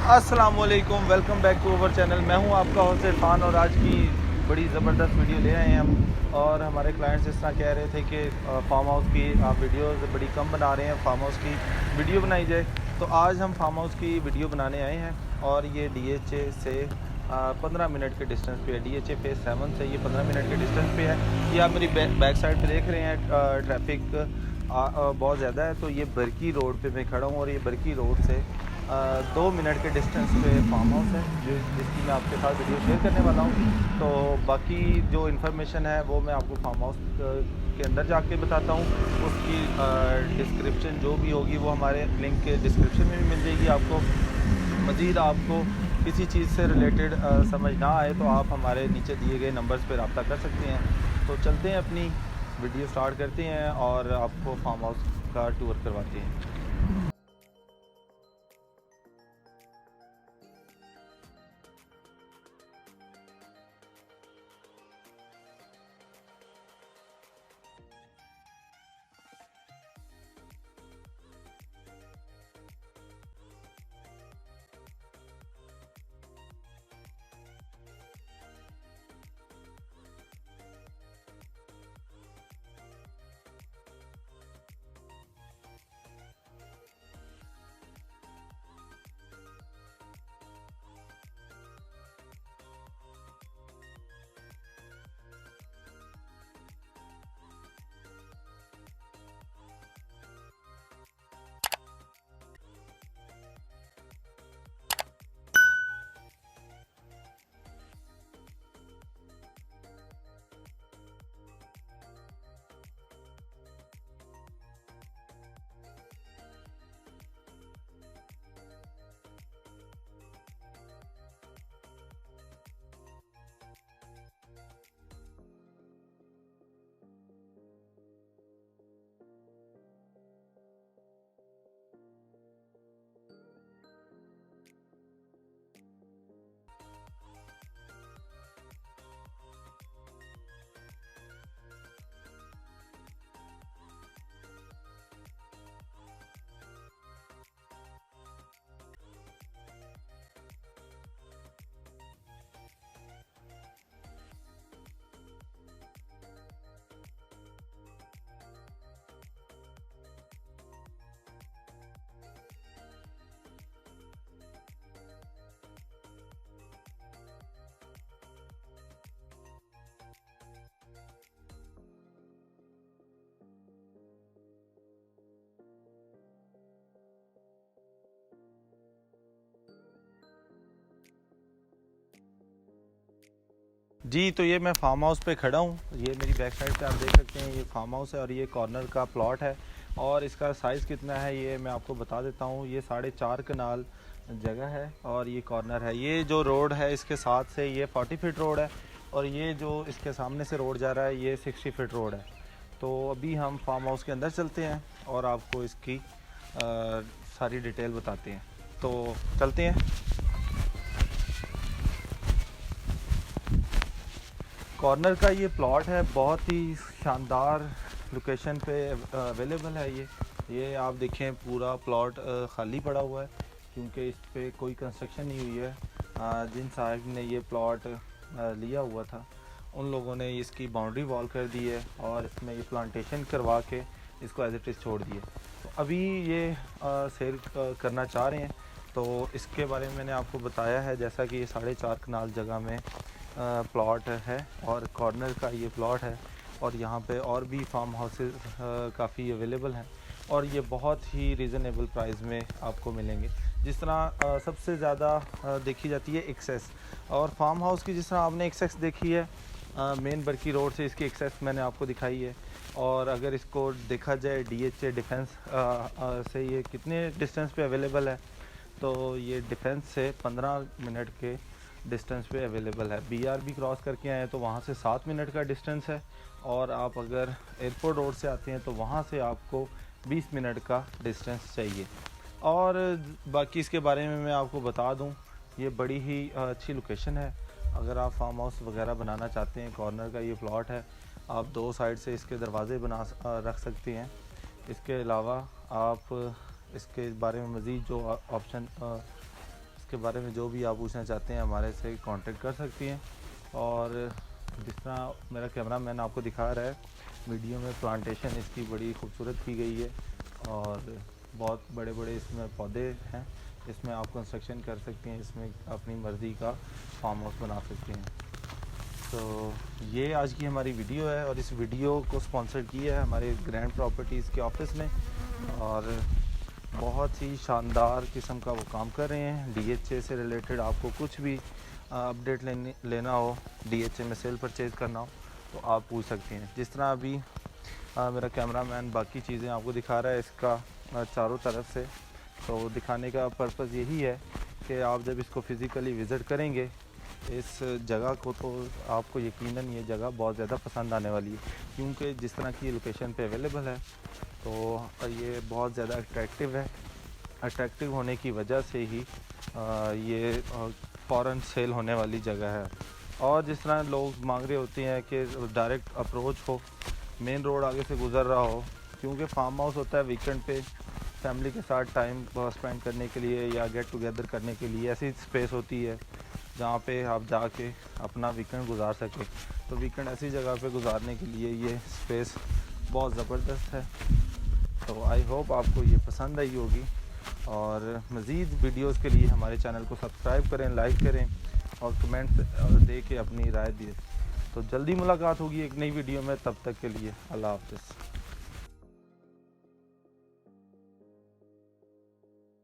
अस्सलाम वालेकुम, welcome back to our channel. मैं हूं आपका होस्ट इरफान और आज की बड़ी ज़बरदस्त वीडियो ले आए हैं हम। और हमारे क्लाइंट्स इस तरह कह रहे थे कि फार्म हाउस की आप वीडियोस बड़ी कम बना रहे हैं, फार्म हाउस की वीडियो बनाई जाए। तो आज हम फार्म हाउस की वीडियो बनाने आए हैं और ये DHA से 15 मिनट के डिस्टेंस पे है। DHA फेज़ 7 से ये 15 मिनट के डिस्टेंस पे है। ये आप मेरी बैक साइड पे देख रहे हैं, ट्रैफिक बहुत ज़्यादा है। तो ये बरकी रोड पे मैं खड़ा हूँ और ये बरकी रोड से 2 मिनट के डिस्टेंस पे फार्म हाउस है जिसकी मैं आपके साथ वीडियो शेयर करने वाला हूँ। तो बाकी जो इन्फॉर्मेशन है वो मैं आपको फार्म हाउस के अंदर जाके बताता हूँ। उसकी डिस्क्रिप्शन जो भी होगी वो हमारे लिंक के डिस्क्रिप्शन में भी मिल जाएगी आपको। मज़ीद आपको किसी चीज़ से रिलेटेड समझ ना आए तो आप हमारे नीचे दिए गए नंबर्स पर रब्ता कर सकते हैं। तो चलते हैं, अपनी वीडियो स्टार्ट करते हैं और आपको फार्म हाउस का टूर करवाते हैं। जी, तो ये मैं फार्म हाउस पे खड़ा हूँ। ये मेरी बैक साइड पे आप देख सकते हैं, ये फार्म हाउस है और ये कॉर्नर का प्लॉट है। और इसका साइज़ कितना है ये मैं आपको बता देता हूँ। ये 4.5 कनाल जगह है और ये कॉर्नर है। ये जो रोड है इसके साथ से ये 40 फीट रोड है और ये जो इसके सामने से रोड जा रहा है ये 60 फीट रोड है। तो अभी हम फार्म हाउस के अंदर चलते हैं और आपको इसकी सारी डिटेल बताते हैं। तो चलते हैं। कॉर्नर का ये प्लॉट है, बहुत ही शानदार लोकेशन पे अवेलेबल है। ये आप देखें, पूरा प्लॉट खाली पड़ा हुआ है क्योंकि इस पे कोई कंस्ट्रक्शन नहीं हुई है। जिन साहब ने ये प्लॉट लिया हुआ था उन लोगों ने इसकी बाउंड्री वॉल कर दी है और इसमें ये प्लांटेशन करवा के इसको एज इट इज़ छोड़ दिए। तो अभी ये सेल करना चाह रहे हैं। तो इसके बारे में मैंने आपको बताया है, जैसा कि ये 4.5 कनाल जगह में प्लॉट है और कॉर्नर का ये प्लॉट है। और यहाँ पे और भी फार्म हाउसेस काफ़ी अवेलेबल हैं और ये बहुत ही रीज़नेबल प्राइस में आपको मिलेंगे। जिस तरह सबसे ज़्यादा देखी जाती है एक्सेस, और फार्म हाउस की जिस तरह आपने एक्सेस देखी है मेन बरकी रोड से, इसकी एक्सेस मैंने आपको दिखाई है। और अगर इसको देखा जाए DHA डिफेंस से ये कितने डिस्टेंस पे अवेलेबल है, तो ये डिफेंस से 15 मिनट के डिस्टेंस पे अवेलेबल है। BRB क्रॉस करके आए तो वहाँ से 7 मिनट का डिस्टेंस है। और आप अगर एयरपोर्ट रोड से आते हैं तो वहाँ से आपको 20 मिनट का डिस्टेंस चाहिए। और बाकी इसके बारे में मैं आपको बता दूं, ये बड़ी ही अच्छी लोकेशन है। अगर आप फार्म हाउस वगैरह बनाना चाहते हैं, कॉर्नर का ये प्लॉट है, आप 2 साइड से इसके दरवाज़े रख सकते हैं। इसके अलावा आप इसके बारे में मज़ीद जो ऑप्शन इसके बारे में जो भी आप पूछना चाहते हैं हमारे से कांटेक्ट कर सकती हैं। और जिस तरह मेरा कैमरामैन आपको दिखा रहा है वीडियो में, प्लांटेशन इसकी बड़ी खूबसूरत की गई है और बहुत बड़े बड़े इसमें पौधे हैं। इसमें आप कंस्ट्रक्शन कर सकती हैं, इसमें अपनी मर्ज़ी का फार्म हाउस बना सकती हैं। तो ये आज की हमारी वीडियो है और इस वीडियो को स्पॉन्सर किया है हमारे ग्रैंड प्रॉपर्टीज़ के ऑफिस ने और बहुत ही शानदार किस्म का वो काम कर रहे हैं। DHA से रिलेटेड आपको कुछ भी अपडेट लेना हो, DHA में सेल परचेज़ करना हो तो आप पूछ सकते हैं। जिस तरह अभी मेरा कैमरामैन बाकी चीज़ें आपको दिखा रहा है इसका चारों तरफ से, तो दिखाने का पर्पज़ यही है कि आप जब इसको फ़िज़िकली विज़िट करेंगे इस जगह को तो आपको यकीनन ये जगह बहुत ज़्यादा पसंद आने वाली है, क्योंकि जिस तरह की लोकेशन पे अवेलेबल है तो ये बहुत ज़्यादा अट्रैक्टिव है। अट्रैक्टिव होने की वजह से ही ये फ़ौरन सेल होने वाली जगह है। और जिस तरह लोग मांग रहे होते हैं कि डायरेक्ट अप्रोच हो, मेन रोड आगे से गुज़र रहा हो, क्योंकि फार्म हाउस होता है वीकेंड पे फैमिली के साथ टाइम स्पेंड करने के लिए या गेट टुगेदर करने के लिए ऐसी स्पेस होती है जहाँ पे आप जाके अपना वीकेंड गुजार सकें। तो वीकेंड ऐसी जगह पे गुजारने के लिए ये स्पेस बहुत ज़बरदस्त है। तो आई होप आपको ये पसंद आई होगी और मज़ीद वीडियोस के लिए हमारे चैनल को सब्सक्राइब करें, लाइक करें और कमेंट्स दे के अपनी राय दें। तो जल्दी मुलाकात होगी एक नई वीडियो में, तब तक के लिए अल्लाह हाफ़िज़।